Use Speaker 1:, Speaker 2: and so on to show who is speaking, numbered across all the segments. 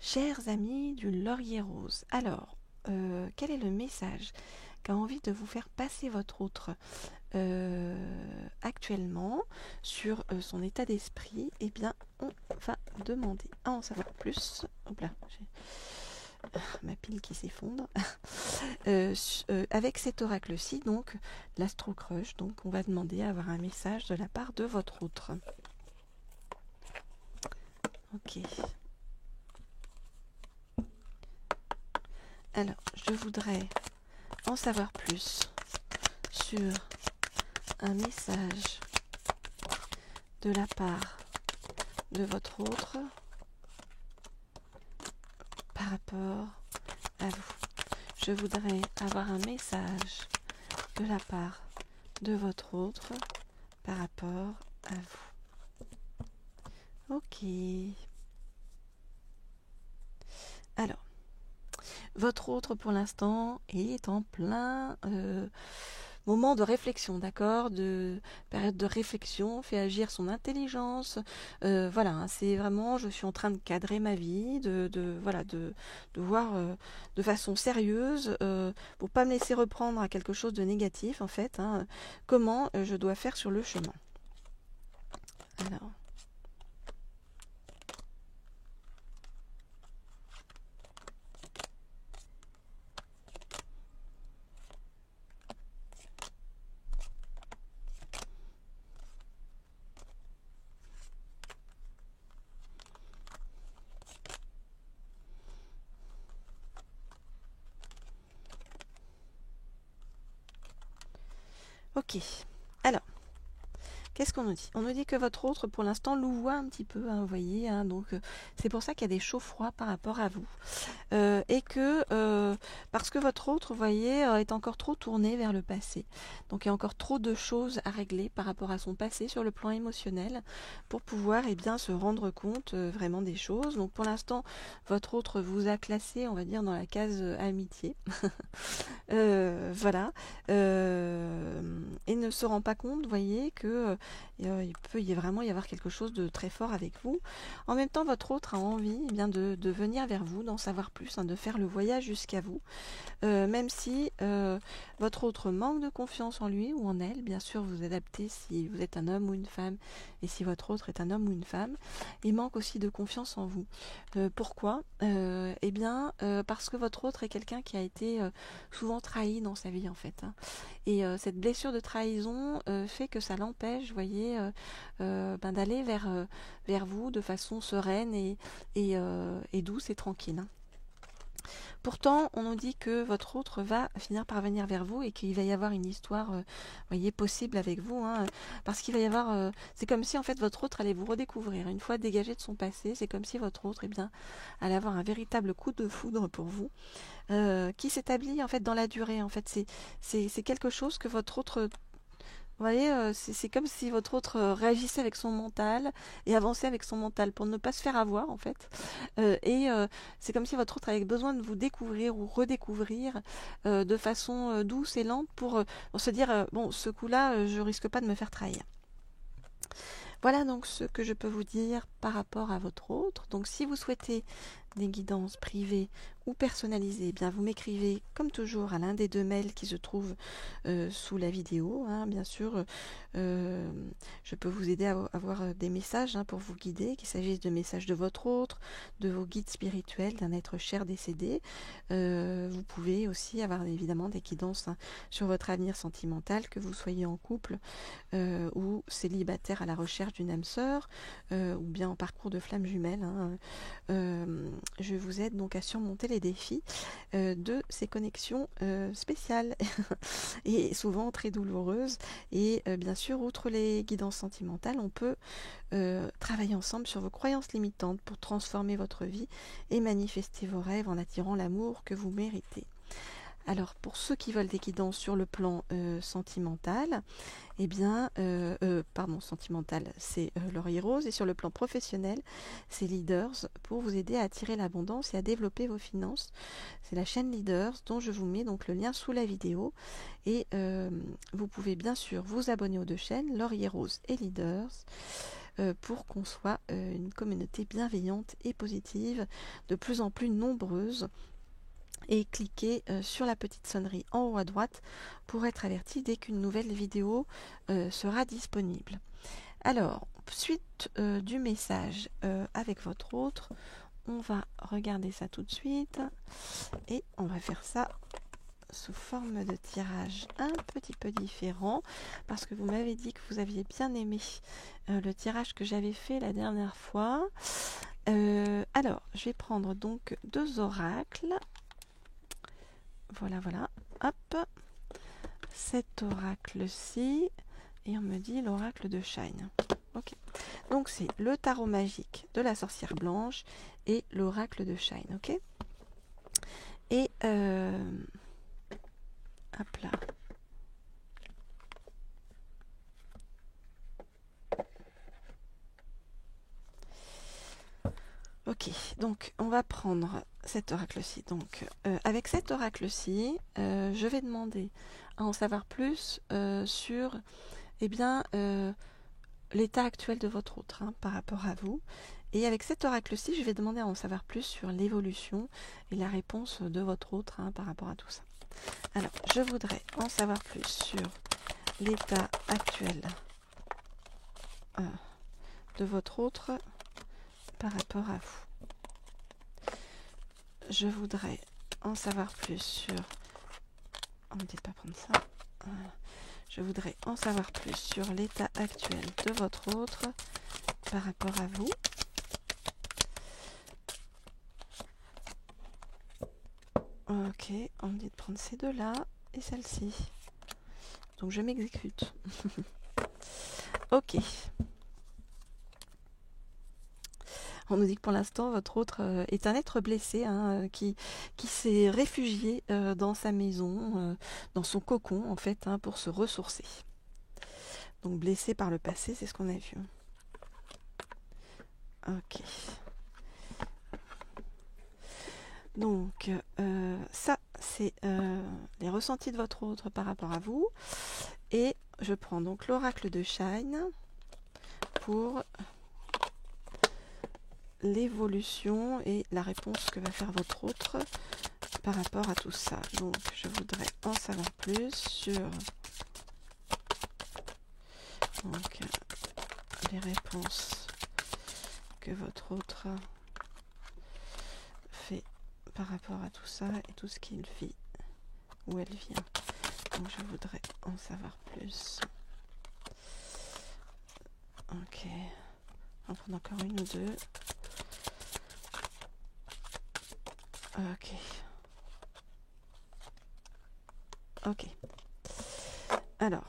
Speaker 1: Chers amis du laurier rose, alors, quel est le message qu'a envie de vous faire passer votre autre actuellement sur son état d'esprit? Eh bien, on va demander à en savoir plus. Hop là, j'ai ma pile qui s'effondre. Avec cet oracle-ci, donc l'Astro Crush, donc on va demander à avoir un message de la part de votre autre. Ok. Alors, je voudrais en savoir plus sur un message de la part de votre autre par rapport à vous. Je voudrais avoir un message de la part de votre autre par rapport à vous. Ok. Alors, votre autre pour l'instant est en plein moment de réflexion, d'accord, de période de réflexion, fait agir son intelligence. Voilà, hein, c'est vraiment, je suis en train de cadrer ma vie, de voir de façon sérieuse, pour pas me laisser reprendre à quelque chose de négatif, en fait, hein, comment je dois faire sur le chemin. Alors. Ok, alors, qu'est-ce qu'on nous dit? On nous dit que votre autre, pour l'instant, louvoie un petit peu, hein, vous voyez, hein, donc c'est pour ça qu'il y a des chauds-froids par rapport à vous. Et que, parce que votre autre, vous voyez, est encore trop tourné vers le passé. Donc il y a encore trop de choses à régler par rapport à son passé sur le plan émotionnel pour pouvoir bien, se rendre compte vraiment des choses. Donc pour l'instant, votre autre vous a classé, on va dire, dans la case amitié. Voilà. Et ne se rend pas compte, vous voyez, que il peut vraiment y avoir quelque chose de très fort avec vous. En même temps, votre autre a envie bien, de venir vers vous, d'en savoir plus, hein, de faire le voyage jusqu'à vous. Même si votre autre manque de confiance en lui ou en elle, bien sûr vous adaptez si vous êtes un homme ou une femme, et si votre autre est un homme ou une femme, il manque aussi de confiance en vous. Pourquoi? Eh bien, parce que votre autre est quelqu'un qui a été souvent trahi dans sa vie, en fait, hein. Et cette blessure de trahison fait que ça l'empêche, vous voyez, d'aller vers vous de façon sereine et douce et tranquille, hein. Pourtant, on nous dit que votre autre va finir par venir vers vous et qu'il va y avoir une histoire, voyez, possible avec vous, hein, parce qu'il va y avoir, c'est comme si en fait votre autre allait vous redécouvrir. Une fois dégagé de son passé, c'est comme si votre autre, allait avoir un véritable coup de foudre pour vous, qui s'établit en fait dans la durée. En fait, c'est quelque chose que votre autre, vous voyez, c'est comme si votre autre réagissait avec son mental et avançait avec son mental pour ne pas se faire avoir, en fait. C'est comme si votre autre avait besoin de vous découvrir ou redécouvrir de façon douce et lente pour se dire, bon, ce coup-là, je risque pas de me faire trahir. Voilà donc ce que je peux vous dire par rapport à votre autre. Donc si vous souhaitez des guidances privées ou personnalisées, eh bien vous m'écrivez comme toujours à l'un des deux mails qui se trouvent sous la vidéo, hein, bien sûr. Je peux vous aider à avoir des messages, hein, pour vous guider, qu'il s'agisse de messages de votre autre, de vos guides spirituels, d'un être cher décédé. Vous pouvez aussi avoir évidemment des guidances, hein, sur votre avenir sentimental, que vous soyez en couple ou célibataire à la recherche d'une âme sœur, ou bien en parcours de flamme jumelle, hein. Je vous aide donc à surmonter les défis de ces connexions spéciales et souvent très douloureuses. Et bien sûr, outre les guidances sentimentales, on peut travailler ensemble sur vos croyances limitantes pour transformer votre vie et manifester vos rêves en attirant l'amour que vous méritez. Alors, pour ceux qui veulent des guidances sur le plan sentimental, eh bien, sentimental, c'est Laurier Rose, et sur le plan professionnel, c'est Leaders, pour vous aider à attirer l'abondance et à développer vos finances. C'est la chaîne Leaders, dont je vous mets donc le lien sous la vidéo, et vous pouvez bien sûr vous abonner aux deux chaînes, Laurier Rose et Leaders. pour qu'on soit une communauté bienveillante et positive, de plus en plus nombreuse. Et cliquez sur la petite sonnerie en haut à droite pour être averti dès qu'une nouvelle vidéo sera disponible. Alors, suite du message avec votre autre, on va regarder ça tout de suite et on va faire ça sous forme de tirage un petit peu différent parce que vous m'avez dit que vous aviez bien aimé le tirage que j'avais fait la dernière fois. Alors, je vais prendre donc 2 oracles. Voilà, voilà. Hop. Cet oracle-ci. Et on me dit l'oracle de Shine. Ok. Donc c'est le tarot magique de la sorcière blanche et l'oracle de Shine. Ok. Et hop là. Ok, donc on va prendre cet oracle-ci. Donc avec cet oracle-ci, je vais demander à en savoir plus sur l'état actuel de votre autre par rapport à vous. Et avec cet oracle-ci, je vais demander à en savoir plus sur l'évolution et la réponse de votre autre par rapport à tout ça. Alors, je voudrais en savoir plus sur l'état actuel de votre autre par rapport à vous. Je voudrais en savoir plus sur... On ne me dit pas prendre ça. Je voudrais en savoir plus sur l'état actuel de votre autre par rapport à vous. Ok, on me dit de prendre ces deux-là et celle-ci. Donc je m'exécute. Ok. On nous dit que pour l'instant, votre autre est un être blessé qui s'est réfugié dans sa maison, dans son cocon, en fait, pour se ressourcer. Donc blessé par le passé, c'est ce qu'on a vu. Ok. Donc, ça, c'est les ressentis de votre autre par rapport à vous. Et je prends donc l'oracle de Shine pour l'évolution et la réponse que va faire votre autre par rapport à tout ça. Donc je voudrais en savoir plus sur donc, les réponses que votre autre fait par rapport à tout ça et tout ce qu'il vit, où elle vient. Donc je voudrais en savoir plus. Ok. On va prendre encore une ou deux. Ok. Ok. Alors,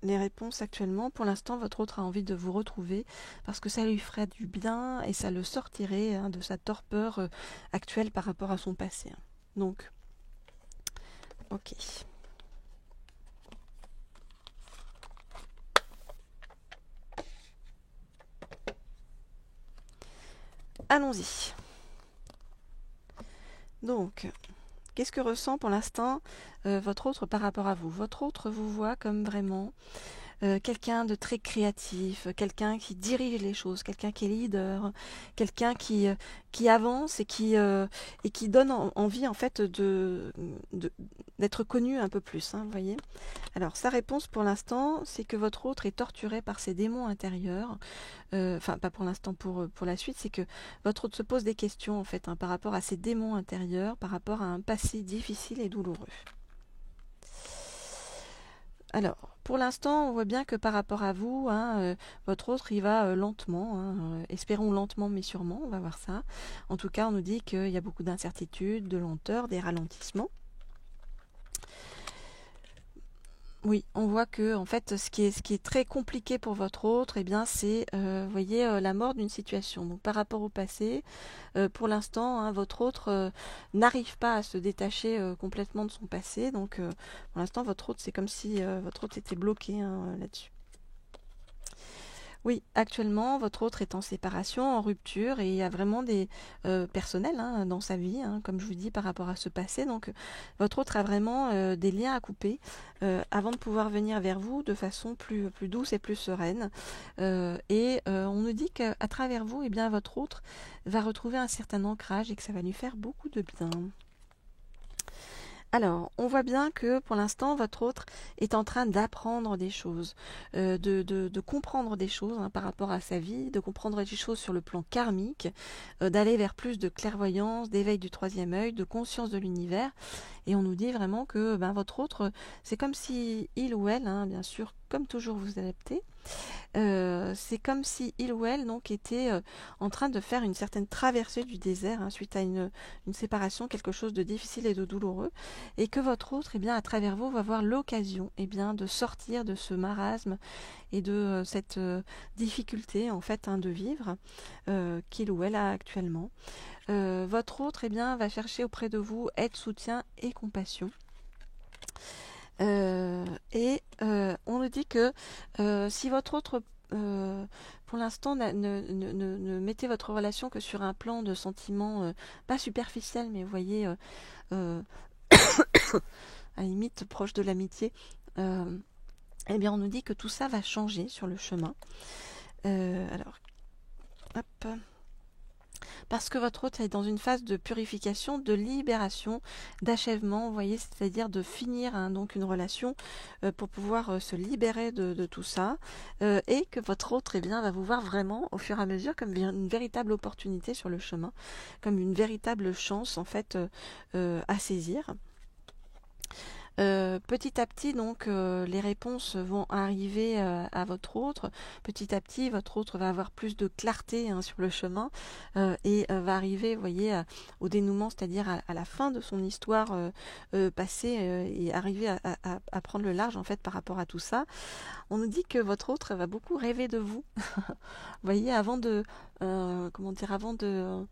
Speaker 1: les réponses actuellement, pour l'instant, votre autre a envie de vous retrouver parce que ça lui ferait du bien et ça le sortirait de sa torpeur actuelle par rapport à son passé. Donc, ok. Allons-y. Donc, qu'est-ce que ressent pour l'instant votre autre par rapport à vous? Votre autre vous voit comme vraiment quelqu'un de très créatif, quelqu'un qui dirige les choses, quelqu'un qui est leader, quelqu'un qui avance et qui donne envie en fait d'être connu un peu plus, vous voyez. Alors sa réponse pour l'instant, c'est que votre autre est torturé par ses démons intérieurs. Enfin, pas pour l'instant, pour la suite, c'est que votre autre se pose des questions en fait par rapport à ses démons intérieurs, par rapport à un passé difficile et douloureux. Alors, pour l'instant, on voit bien que par rapport à vous, votre autre, il va lentement, espérons lentement mais sûrement, on va voir ça. En tout cas, on nous dit qu'il y a beaucoup d'incertitudes, de lenteur, des ralentissements. Oui, on voit que en fait, ce qui est très compliqué pour votre autre, eh bien, c'est, vous voyez, la mort d'une situation. Donc, par rapport au passé, pour l'instant, votre autre n'arrive pas à se détacher complètement de son passé. Donc, pour l'instant, votre autre, c'est comme si votre autre était bloqué là-dessus. Oui, actuellement, votre autre est en séparation, en rupture, et il y a vraiment des personnels hein, dans sa vie, hein, comme je vous dis, par rapport à ce passé. Donc, votre autre a vraiment des liens à couper avant de pouvoir venir vers vous de façon plus douce et plus sereine. On nous dit qu'à travers vous, eh bien, votre autre va retrouver un certain ancrage et que ça va lui faire beaucoup de bien. Alors, on voit bien que pour l'instant, votre autre est en train d'apprendre des choses, de comprendre des choses hein, par rapport à sa vie, de comprendre des choses sur le plan karmique, d'aller vers plus de clairvoyance, d'éveil du troisième œil, de conscience de l'univers. Et on nous dit vraiment que ben, votre autre, c'est comme si il ou elle, hein, bien sûr, comme toujours vous adaptez, c'est comme si il ou elle donc était en train de faire une certaine traversée du désert hein, suite à une séparation, quelque chose de difficile et de douloureux, et que votre autre, eh bien, à travers vous, va avoir l'occasion eh bien, de sortir de ce marasme et de cette difficulté en fait hein, de vivre qu'il ou elle a actuellement. Votre autre eh bien, va chercher auprès de vous aide, soutien et compassion. On nous dit que si votre autre, pour l'instant, ne mettez votre relation que sur un plan de sentiment pas superficiel, mais vous voyez, euh, à la limite proche de l'amitié, eh bien on nous dit que tout ça va changer sur le chemin. Alors, hop. Parce que votre hôte est dans une phase de purification, de libération, d'achèvement, vous voyez, c'est-à-dire de finir hein, donc une relation pour pouvoir se libérer de tout ça, et que votre autre eh bien, va vous voir vraiment au fur et à mesure comme une véritable opportunité sur le chemin, comme une véritable chance en fait à saisir. Petit à petit, donc, les réponses vont arriver à votre autre. Petit à petit, votre autre va avoir plus de clarté hein, sur le chemin et va arriver, vous voyez, au dénouement, c'est-à-dire à la fin de son histoire passée et arriver à prendre le large en fait par rapport à tout ça. On nous dit que votre autre va beaucoup rêver de vous. Vous voyez, avant comment dire, avant de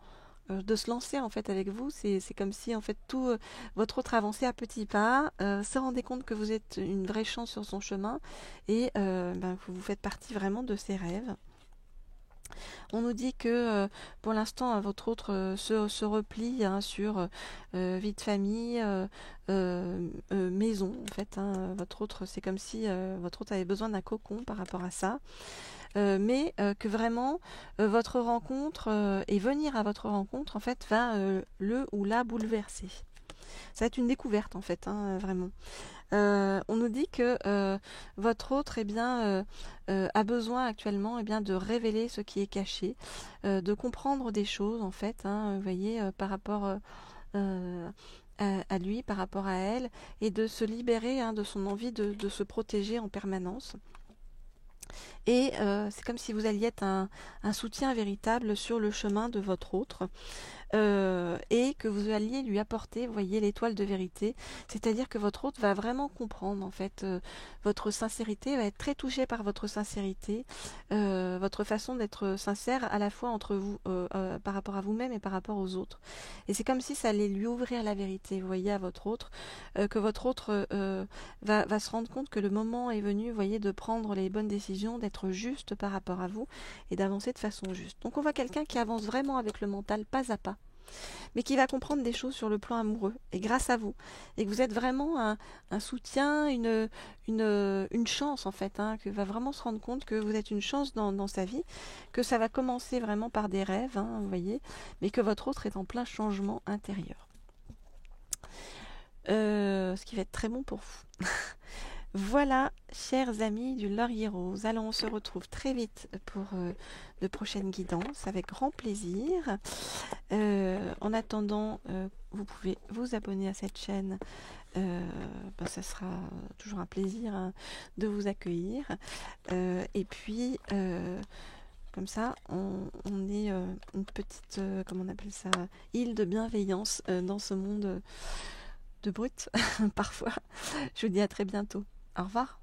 Speaker 1: se lancer en fait avec vous, c'est comme si en fait tout votre autre avançait à petits pas, se rendait compte que vous êtes une vraie chance sur son chemin et ben, vous faites partie vraiment de ses rêves. On nous dit que pour l'instant votre autre se replie hein, sur vie de famille, maison en fait. Hein, votre autre, c'est comme si votre autre avait besoin d'un cocon par rapport à ça. Mais que vraiment votre rencontre et venir à votre rencontre en fait va le ou la bouleverser. Ça va être une découverte en fait, hein, vraiment. On nous dit que votre autre eh bien, a besoin actuellement eh bien, de révéler ce qui est caché, de comprendre des choses en fait, hein, vous voyez, par rapport à lui, par rapport à elle, et de se libérer hein, de son envie de se protéger en permanence. Et c'est comme si vous alliez être un soutien véritable sur le chemin de votre autre. Et que vous alliez lui apporter, vous voyez, l'étoile de vérité, c'est-à-dire que votre hôte va vraiment comprendre en fait votre sincérité, va être très touché par votre sincérité, votre façon d'être sincère à la fois entre vous, par rapport à vous-même et par rapport aux autres. Et c'est comme si ça allait lui ouvrir la vérité, vous voyez, à votre autre, que votre autre va se rendre compte que le moment est venu, vous voyez, de prendre les bonnes décisions, d'être juste par rapport à vous et d'avancer de façon juste. Donc on voit quelqu'un qui avance vraiment avec le mental pas à pas, mais qui va comprendre des choses sur le plan amoureux, et grâce à vous, et que vous êtes vraiment un soutien, une chance en fait, hein, que va vraiment se rendre compte que vous êtes une chance dans sa vie, que ça va commencer vraiment par des rêves, hein, vous voyez, mais que votre autre est en plein changement intérieur. Ce qui va être très bon pour vous. Voilà, chers amis du Laurier Rose. Alors, on se retrouve très vite pour de prochaines guidances, avec grand plaisir. En attendant, vous pouvez vous abonner à cette chaîne. Ça sera toujours un plaisir hein, de vous accueillir. Et puis, comme ça, on est une petite, comment on appelle ça, île de bienveillance dans ce monde de brut, parfois. Je vous dis à très bientôt. Au revoir.